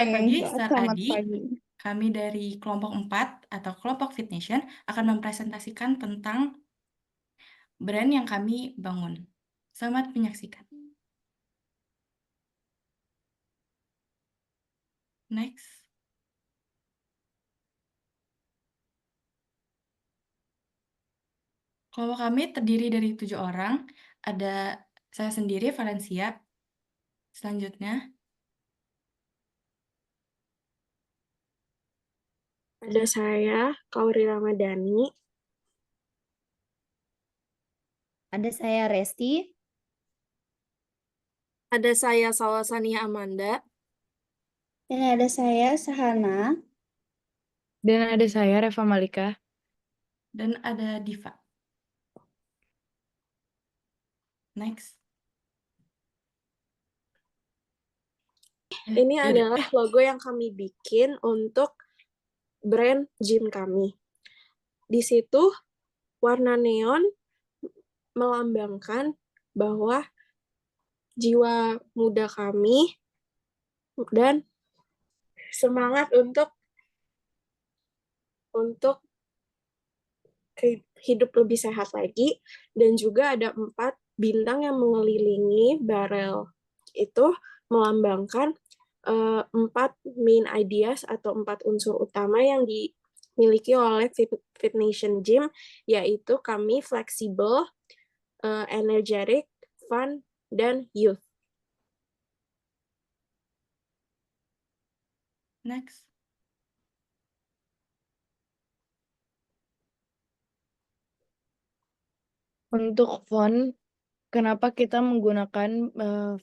Pagi, Selamat Adi. pagi. Kami dari kelompok 4 atau kelompok Fit Nation akan mempresentasikan tentang brand yang kami bangun. Selamat menyaksikan. Next. Kelompok kami terdiri dari 7 orang. Ada saya sendiri, Valencia. Selanjutnya, Ada saya, Kauri Ramadhani. Ada saya Resti. Ada saya, Salwasania Amanda. Dan ada saya Sahana. Dan ada saya, Reva Malika. dan ada Diva. Next. Ini adalah logo yang kami bikin untuk brand gym kami. Di situ warna neon melambangkan bahwa jiwa muda kami dan semangat untuk hidup lebih sehat lagi, dan juga ada 4 bintang yang mengelilingi barel itu melambangkan 4 main ideas atau 4 unsur utama yang dimiliki oleh Fit Nation Gym, yaitu kami fleksibel, energetic, fun, dan youth. Next. Untuk font, kenapa kita menggunakan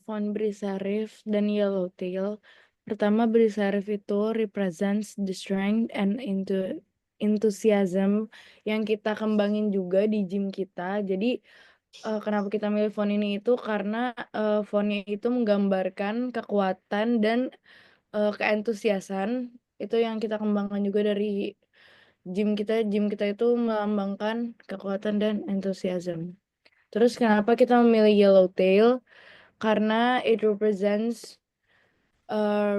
font Beri Serif dan Yellowtail? Pertama, Beri Serif itu represents the strength and enthusiasm yang kita kembangin juga di gym kita. Jadi, kenapa kita milih font ini itu karena fontnya itu menggambarkan kekuatan dan keentusiasan. Itu yang kita kembangkan juga dari gym kita. Gym kita itu melambangkan kekuatan dan enthusiasm. Terus kenapa kita memilih Yellowtail? Karena it represents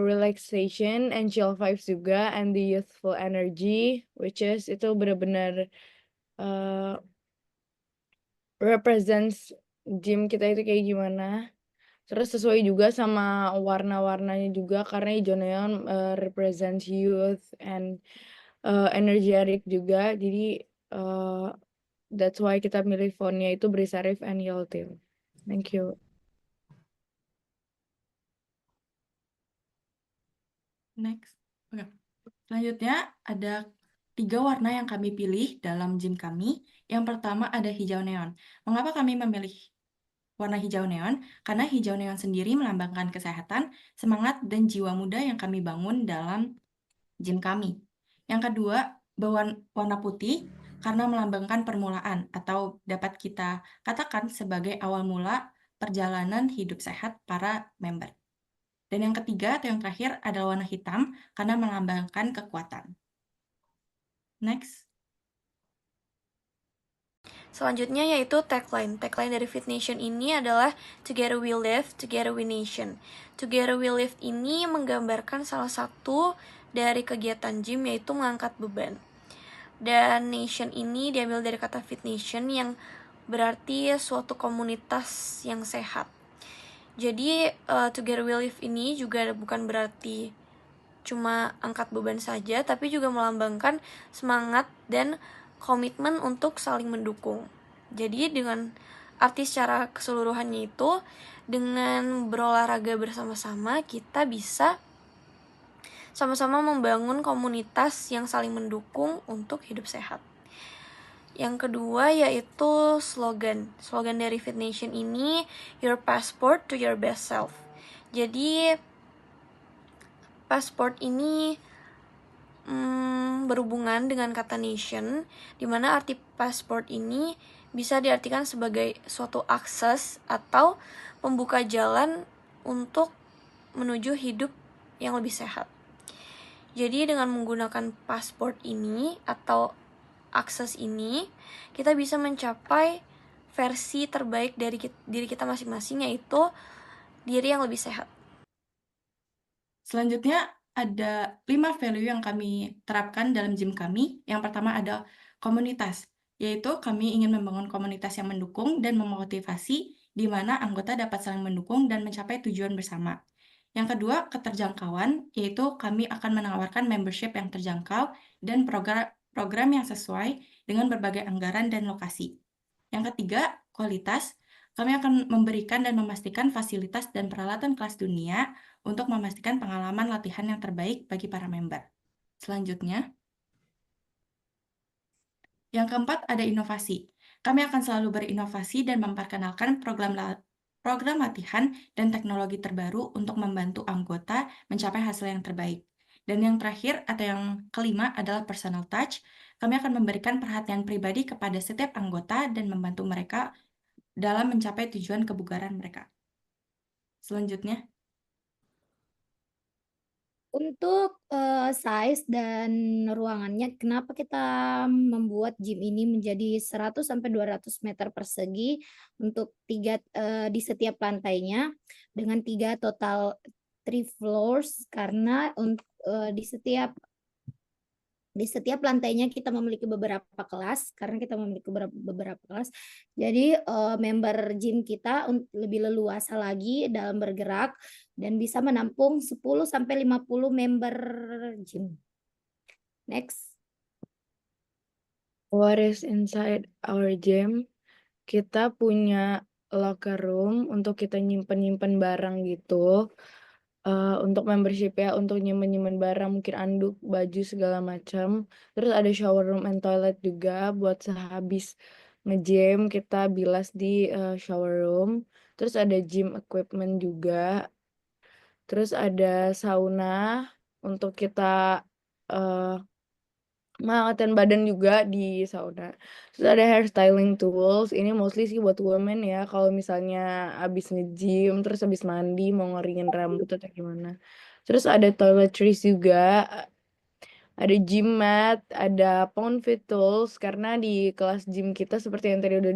relaxation and chill vibes juga, and the youthful energy, which is itu benar-benar represents gym kita itu kayak gimana. Terus sesuai juga sama warna-warnanya juga, karena hijau neon represents youth and energetic juga. Jadi that's why kita milih fontnya itu Beri Serif and Yellowtail. Thank you. Next. Oke. Selanjutnya ada 3 warna yang kami pilih dalam gym kami. Yang pertama ada hijau neon. Mengapa kami memilih warna hijau neon? Karena hijau neon sendiri melambangkan kesehatan, semangat, dan jiwa muda yang kami bangun dalam gym kami. Yang kedua, warna putih karena melambangkan permulaan atau dapat kita katakan sebagai awal mula perjalanan hidup sehat para member. Dan yang ketiga atau yang terakhir adalah warna hitam karena melambangkan kekuatan. Next. Selanjutnya yaitu tagline. Tagline dari Fit Nation ini adalah Together We Live, Together We Nation. Together We Live ini menggambarkan salah satu dari kegiatan gym, yaitu mengangkat beban. Dan Nation ini diambil dari kata Fit Nation yang berarti suatu komunitas yang sehat. Jadi Together We Live ini juga bukan berarti cuma angkat beban saja, tapi juga melambangkan semangat dan komitmen untuk saling mendukung. Jadi dengan arti secara keseluruhannya itu, dengan berolahraga bersama-sama kita bisa sama-sama membangun komunitas yang saling mendukung untuk hidup sehat. Yang kedua yaitu slogan. Slogan dari Fit Nation ini, Your Passport to Your Best Self. Jadi passport ini berhubungan dengan kata nation, di mana arti passport ini bisa diartikan sebagai suatu akses atau pembuka jalan untuk menuju hidup yang lebih sehat. Jadi dengan menggunakan pasport ini atau akses ini, kita bisa mencapai versi terbaik dari diri kita masing-masing, yaitu diri yang lebih sehat. Selanjutnya ada 5 value yang kami terapkan dalam gym kami. Yang pertama ada komunitas, yaitu kami ingin membangun komunitas yang mendukung dan memotivasi, di mana anggota dapat saling mendukung dan mencapai tujuan bersama. Yang kedua, keterjangkauan, yaitu kami akan menawarkan membership yang terjangkau dan program yang sesuai dengan berbagai anggaran dan lokasi. Yang ketiga, kualitas. Kami akan memberikan dan memastikan fasilitas dan peralatan kelas dunia untuk memastikan pengalaman latihan yang terbaik bagi para member. Selanjutnya, yang keempat ada inovasi. Kami akan selalu berinovasi dan memperkenalkan program latihan dan teknologi terbaru untuk membantu anggota mencapai hasil yang terbaik. Dan yang terakhir atau yang kelima adalah personal touch. Kami akan memberikan perhatian pribadi kepada setiap anggota dan membantu mereka dalam mencapai tujuan kebugaran mereka. Selanjutnya, Untuk size dan ruangannya, kenapa kita membuat gym ini menjadi 100 sampai 200 meter persegi untuk di setiap lantainya dengan 3 total 3 floors, karena di setiap lantainya kita memiliki beberapa kelas, karena kita memiliki beberapa kelas. Jadi member gym kita lebih leluasa lagi dalam bergerak dan bisa menampung 10 sampai 50 member gym. Next. What is inside our gym? Kita punya locker room untuk kita nyimpen barang gitu. Untuk membership ya, untuk nyimpen barang, mungkin anduk, baju, segala macam. Terus ada shower room and toilet juga buat sehabis nge-gym kita bilas di shower room. Terus ada gym equipment juga. Terus ada sauna untuk kita menghangatkan badan juga di sauna. Terus ada hairstyling tools. Ini mostly sih buat women ya. Kalau misalnya abis nge-gym, terus abis mandi, mau ngeringin rambut atau gimana. Terus ada toiletries juga. Ada gym mat, ada pound fit tools. Karena di kelas gym kita seperti yang tadi udah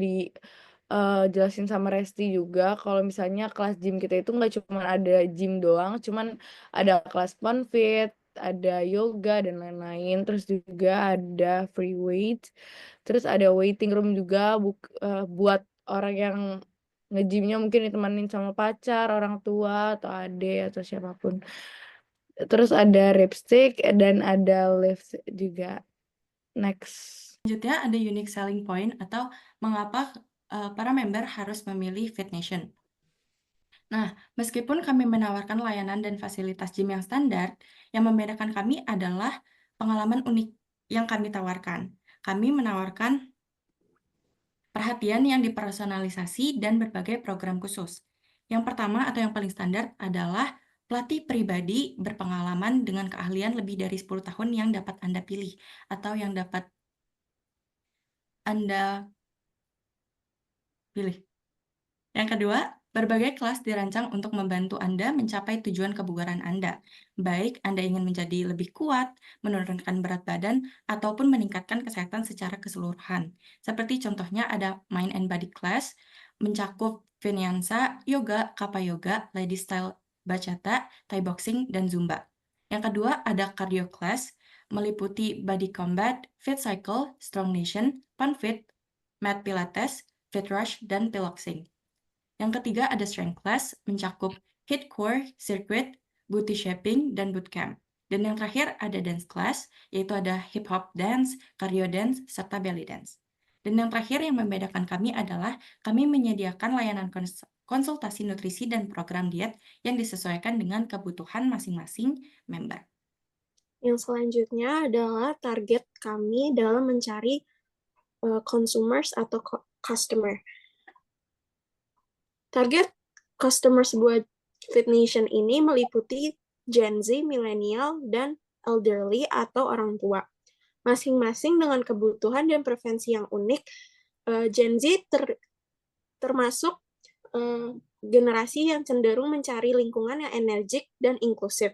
jelasin sama Resti juga, kalau misalnya kelas gym kita itu nggak cuma ada gym doang, cuman ada kelas pound fit, ada yoga dan lain-lain, terus juga ada free weight, terus ada waiting room juga buat orang yang nge-gymnya mungkin ditemenin sama pacar, orang tua atau adik atau siapapun. Terus ada ripstick dan ada lift juga. Next. selanjutnya ada unique selling point atau mengapa para member harus memilih Fit Nation. Nah, meskipun kami menawarkan layanan dan fasilitas gym yang standar, yang membedakan kami adalah pengalaman unik yang kami tawarkan. Kami menawarkan perhatian yang dipersonalisasi dan berbagai program khusus. Yang pertama atau yang paling standar adalah pelatih pribadi berpengalaman dengan keahlian lebih dari 10 tahun yang dapat Anda pilih atau yang dapat Anda pilih. Yang kedua, berbagai kelas dirancang untuk membantu Anda mencapai tujuan kebugaran Anda. Baik Anda ingin menjadi lebih kuat, menurunkan berat badan, ataupun meningkatkan kesehatan secara keseluruhan. Seperti contohnya ada Mind and Body Class, mencakup Vinyasa, Yoga, Kappa Yoga, Lady Style Bachata, Thai Boxing, dan Zumba. Yang kedua ada Cardio Class, meliputi Body Combat, Fit Cycle, Strong Nation, Fun Fit, Mat Pilates, Fit Rush, dan Piloxing. Yang ketiga ada Strength Class, mencakup Hit Core, Circuit, Booty Shaping, dan Bootcamp. Dan yang terakhir ada Dance Class, yaitu ada Hip Hop Dance, Cardio Dance, serta Belly Dance. Dan yang terakhir yang membedakan kami adalah kami menyediakan layanan konsultasi nutrisi dan program diet yang disesuaikan dengan kebutuhan masing-masing member. Yang selanjutnya adalah target kami dalam mencari consumers atau customer. Target customer sebuah Fit Nation ini meliputi Gen Z, milenial, dan elderly atau orang tua. Masing-masing dengan kebutuhan dan preferensi yang unik. Gen Z termasuk generasi yang cenderung mencari lingkungan yang energik dan inklusif.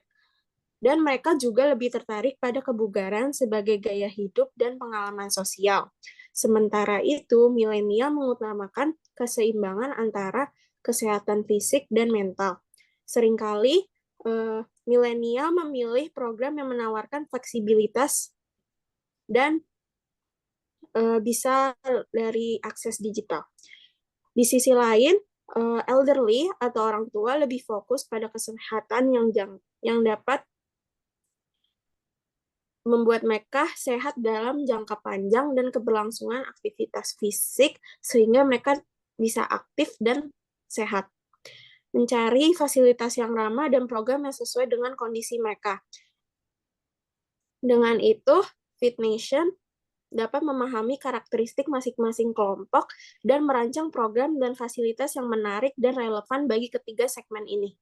Dan mereka juga lebih tertarik pada kebugaran sebagai gaya hidup dan pengalaman sosial. Sementara itu, milenial mengutamakan keseimbangan antara kesehatan fisik dan mental. Seringkali milenial memilih program yang menawarkan fleksibilitas dan bisa dari akses digital. Di sisi lain, elderly atau orang tua lebih fokus pada kesehatan yang dapat membuat mereka sehat dalam jangka panjang dan keberlangsungan aktivitas fisik sehingga mereka bisa aktif dan sehat. Mencari fasilitas yang ramah dan program yang sesuai dengan kondisi mereka. Dengan itu, FitNation dapat memahami karakteristik masing-masing kelompok dan merancang program dan fasilitas yang menarik dan relevan bagi ketiga segmen ini.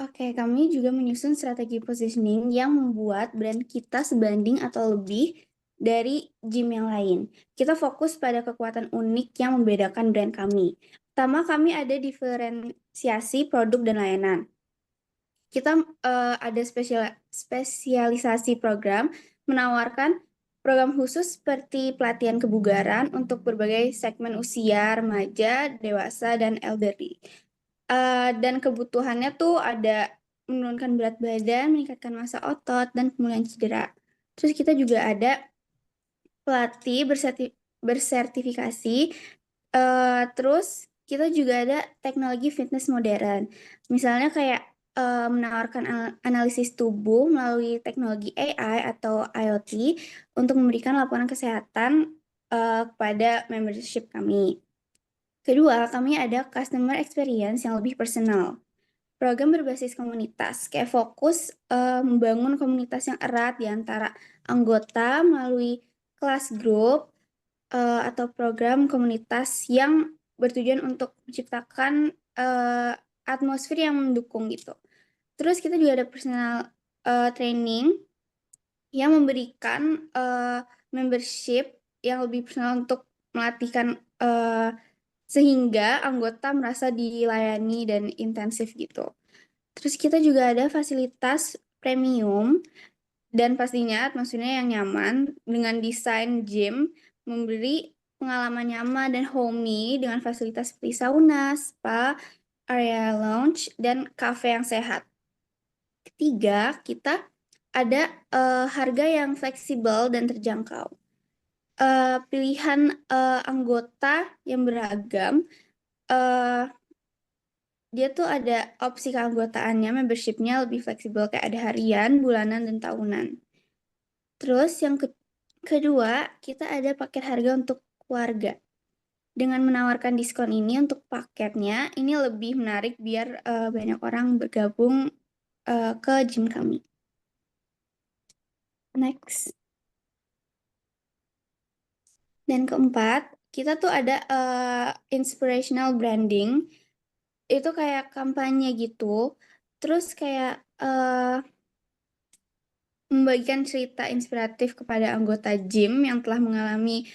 Oke, kami juga menyusun strategi positioning yang membuat brand kita sebanding atau lebih dari gym yang lain. Kita fokus pada kekuatan unik yang membedakan brand kami. Pertama, kami ada diferensiasi produk dan layanan. Kita ada spesialisasi program, menawarkan program khusus seperti pelatihan kebugaran untuk berbagai segmen usia, remaja, dewasa, dan elderly. Dan kebutuhannya tuh ada menurunkan berat badan, meningkatkan massa otot, dan pemulihan cedera. Terus kita juga ada pelatih bersertifikasi. Terus kita juga ada teknologi fitness modern. Misalnya kayak menawarkan analisis tubuh melalui teknologi AI atau IoT untuk memberikan laporan kesehatan kepada membership kami. Kedua, kami ada customer experience yang lebih personal. Program berbasis komunitas, kayak fokus membangun komunitas yang erat di antara anggota melalui kelas grup atau program komunitas yang bertujuan untuk menciptakan atmosfer yang mendukung gitu. Terus kita juga ada personal training yang memberikan membership yang lebih personal untuk melatihkan sehingga anggota merasa dilayani dan intensif gitu. Terus kita juga ada fasilitas premium dan pastinya atmosfernya yang nyaman dengan desain gym memberi pengalaman nyaman dan homey dengan fasilitas seperti sauna, spa, area lounge, dan cafe yang sehat. Ketiga, kita ada harga yang fleksibel dan terjangkau. Pilihan anggota yang beragam, dia tuh ada opsi keanggotaannya, membershipnya lebih fleksibel kayak ada harian, bulanan, dan tahunan. Terus yang kedua, kita ada paket harga untuk keluarga. Dengan menawarkan diskon ini untuk paketnya, ini lebih menarik biar banyak orang bergabung ke gym kami. Next. Dan keempat, kita tuh ada inspirational branding. Itu kayak kampanye gitu. Terus kayak membagikan cerita inspiratif kepada anggota gym yang telah mengalami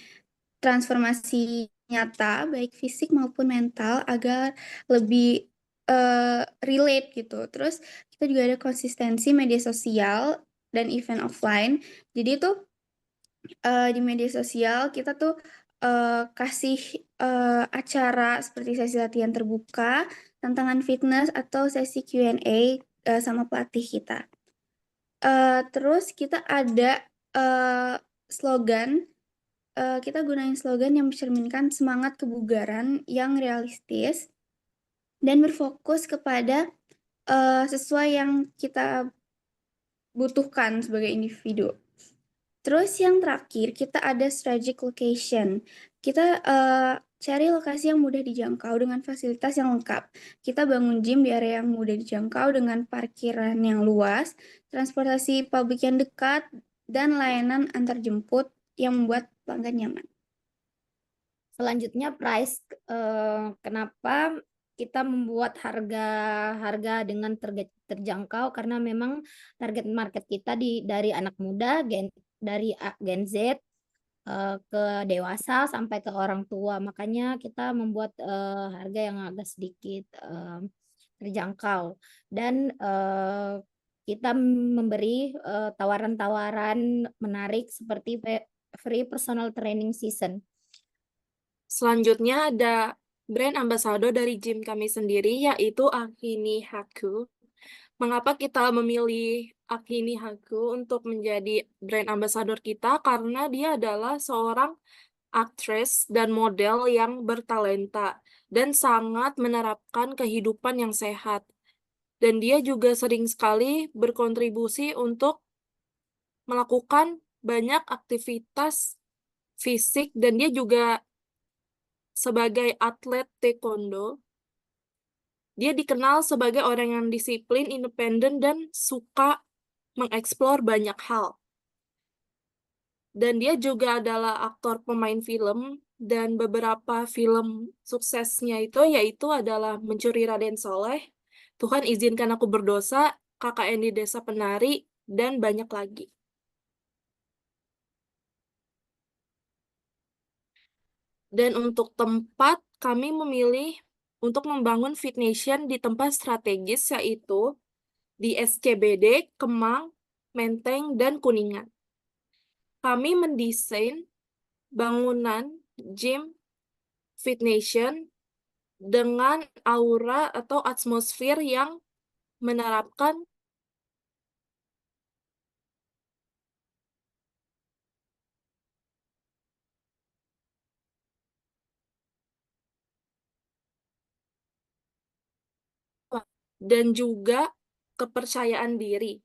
transformasi nyata, baik fisik maupun mental, agar lebih relate gitu. Terus kita juga ada konsistensi media sosial dan event offline. Jadi tuh di media sosial kita tuh kasih acara seperti sesi latihan terbuka, tantangan fitness, atau sesi Q&A sama pelatih kita. Terus kita ada slogan, kita gunain slogan yang mencerminkan semangat kebugaran yang realistis dan berfokus kepada sesuai yang kita butuhkan sebagai individu. Terus yang terakhir, kita ada strategic location. Kita cari lokasi yang mudah dijangkau dengan fasilitas yang lengkap. Kita bangun gym di area yang mudah dijangkau dengan parkiran yang luas, transportasi publik yang dekat, dan layanan antar jemput yang membuat pelanggan nyaman. Selanjutnya price, kenapa kita membuat harga dengan terjangkau, karena memang target market kita dari anak muda, dari Gen Z ke dewasa sampai ke orang tua. Makanya kita membuat harga yang agak sedikit terjangkau, dan kita memberi tawaran-tawaran menarik seperti free personal training season. Selanjutnya ada brand ambassador dari gym kami sendiri, yaitu Akini Haku. Mengapa kita memilih Akini Haku untuk menjadi brand ambassador kita? Karena dia adalah seorang aktris dan model yang bertalenta dan sangat menerapkan kehidupan yang sehat. Dan dia juga sering sekali berkontribusi untuk melakukan banyak aktivitas fisik dan dia juga sebagai atlet taekwondo. Dia dikenal sebagai orang yang disiplin, independen, dan suka mengeksplor banyak hal. Dan dia juga adalah aktor pemain film, dan beberapa film suksesnya itu yaitu adalah Mencuri Raden Soleh, Tuhan Izinkan Aku Berdosa, KKN di Desa Penari, dan banyak lagi. Dan untuk tempat, kami memilih untuk membangun Fit Nation di tempat strategis yaitu di SCBD, Kemang, Menteng, dan Kuningan. Kami mendesain bangunan gym Fit Nation dengan aura atau atmosfer yang menerapkan dan juga kepercayaan diri.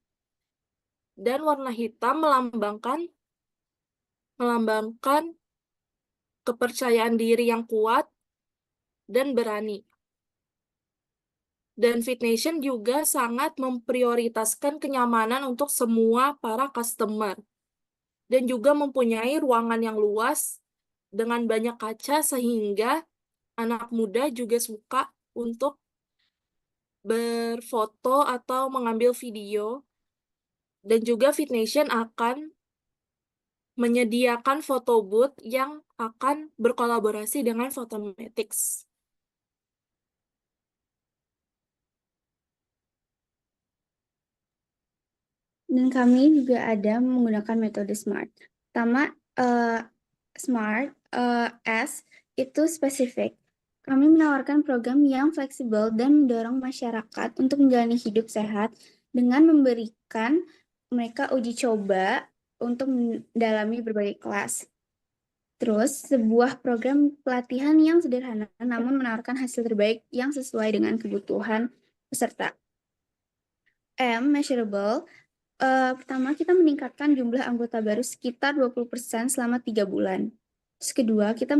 Dan warna hitam melambangkan kepercayaan diri yang kuat dan berani. Dan Fit Nation juga sangat memprioritaskan kenyamanan untuk semua para customer. Dan juga mempunyai ruangan yang luas dengan banyak kaca sehingga anak muda juga suka untuk berfoto atau mengambil video. Dan juga Fit Nation akan menyediakan foto booth yang akan berkolaborasi dengan Photomatix. Dan kami juga ada menggunakan metode SMART. Pertama, SMART, S itu spesifik. Kami menawarkan program yang fleksibel dan mendorong masyarakat untuk menjalani hidup sehat dengan memberikan mereka uji coba untuk mendalami berbagai kelas. Terus, sebuah program pelatihan yang sederhana namun menawarkan hasil terbaik yang sesuai dengan kebutuhan peserta. M, measurable. Pertama, kita meningkatkan jumlah anggota baru sekitar 20% selama 3 bulan. Terus kedua, kita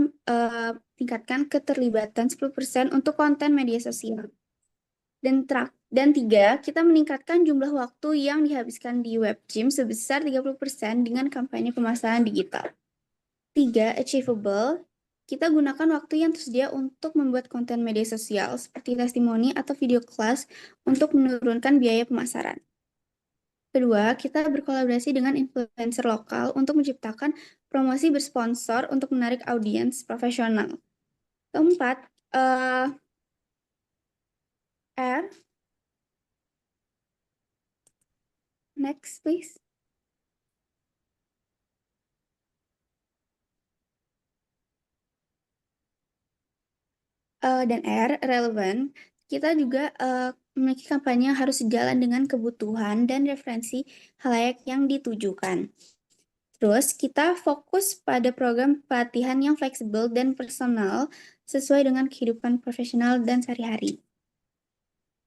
tingkatkan keterlibatan 10% untuk konten media sosial. Dan tiga, kita meningkatkan jumlah waktu yang dihabiskan di web gym sebesar 30% dengan kampanye pemasaran digital. 3, achievable. Kita gunakan waktu yang tersedia untuk membuat konten media sosial seperti testimoni atau video kelas untuk menurunkan biaya pemasaran. Kedua, kita berkolaborasi dengan influencer lokal untuk menciptakan promosi bersponsor untuk menarik audiens profesional. Keempat, R. Next, please. Dan R, relevant. Kita juga memiliki kampanye yang harus sejalan dengan kebutuhan dan referensi halayak yang ditujukan. Terus, kita fokus pada program pelatihan yang fleksibel dan personal sesuai dengan kehidupan profesional dan sehari-hari.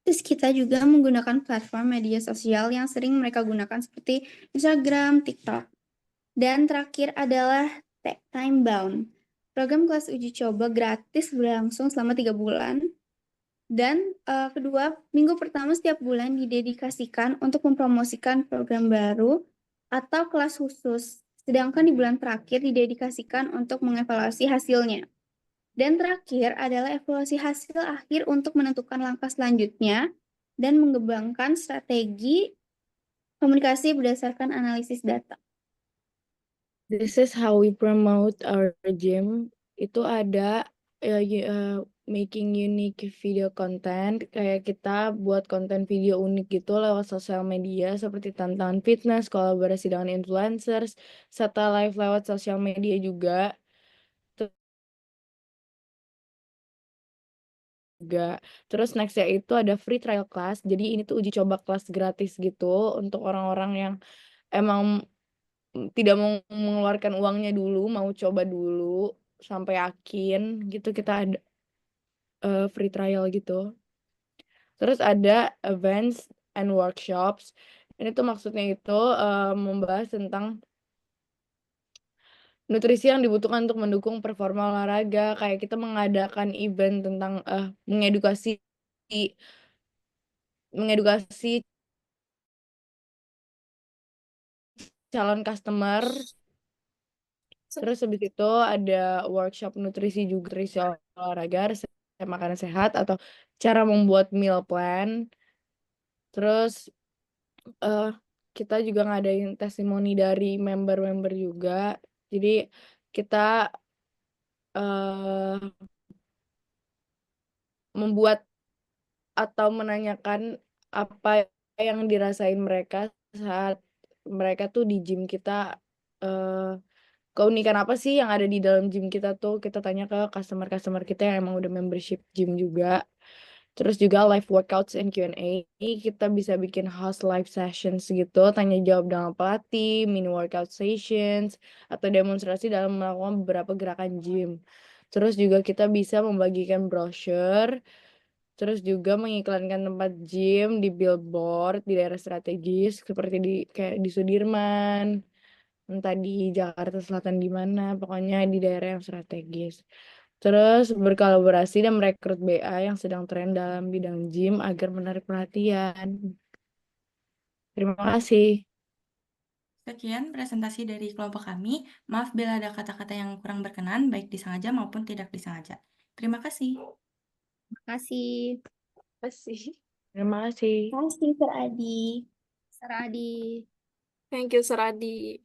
Terus, kita juga menggunakan platform media sosial yang sering mereka gunakan seperti Instagram, TikTok. Dan terakhir adalah time bound. Program kelas uji coba gratis berlangsung selama 3 bulan. Dan kedua, minggu pertama setiap bulan didedikasikan untuk mempromosikan program baru atau kelas khusus. Sedangkan di bulan terakhir didedikasikan untuk mengevaluasi hasilnya. Dan terakhir adalah evaluasi hasil akhir untuk menentukan langkah selanjutnya dan mengembangkan strategi komunikasi berdasarkan analisis data. This is how we promote our gym. Itu ada making unique video content, kayak kita buat konten video unik gitu lewat sosial media seperti tantangan fitness, kolaborasi dengan influencers, serta live lewat sosial media juga. juga. Terus next-nya itu ada free trial class. Jadi ini tuh uji coba kelas gratis gitu untuk orang-orang yang emang tidak mau mengeluarkan uangnya dulu, mau coba dulu sampai yakin gitu kita ada free trial gitu. Terus ada events and workshops. Ini tuh maksudnya itu membahas tentang nutrisi yang dibutuhkan untuk mendukung performa olahraga. Kayak kita mengadakan event tentang mengedukasi calon customer. Terus habis itu ada workshop nutrisi juga, nutrisi olahraga, resep makanan sehat atau cara membuat meal plan. Terus eh kita juga ngadain testimoni dari member-member juga. Jadi kita eh membuat atau menanyakan apa yang dirasain mereka saat mereka tuh di gym kita, keunikan apa sih yang ada di dalam gym kita tuh, kita tanya ke customer-customer kita yang emang udah membership gym juga. Terus juga live workouts and Q&A, kita bisa bikin host live sessions gitu, tanya jawab dengan pelatih, mini workout sessions, atau demonstrasi dalam melakukan beberapa gerakan gym. Terus juga kita bisa membagikan brochure, terus juga mengiklankan tempat gym di billboard di daerah strategis seperti kayak di Sudirman, entah di Jakarta Selatan di mana, pokoknya di daerah yang strategis. Terus berkolaborasi dan merekrut BA yang sedang tren dalam bidang gym agar menarik perhatian. Terima kasih. Sekian presentasi dari kelompok kami. Maaf bila ada kata-kata yang kurang berkenan, baik disengaja maupun tidak disengaja. Terima kasih. Makasih. Kasih. Terima kasih. Terima kasih, Sir Adi. Saradi. Thank you, Saradi.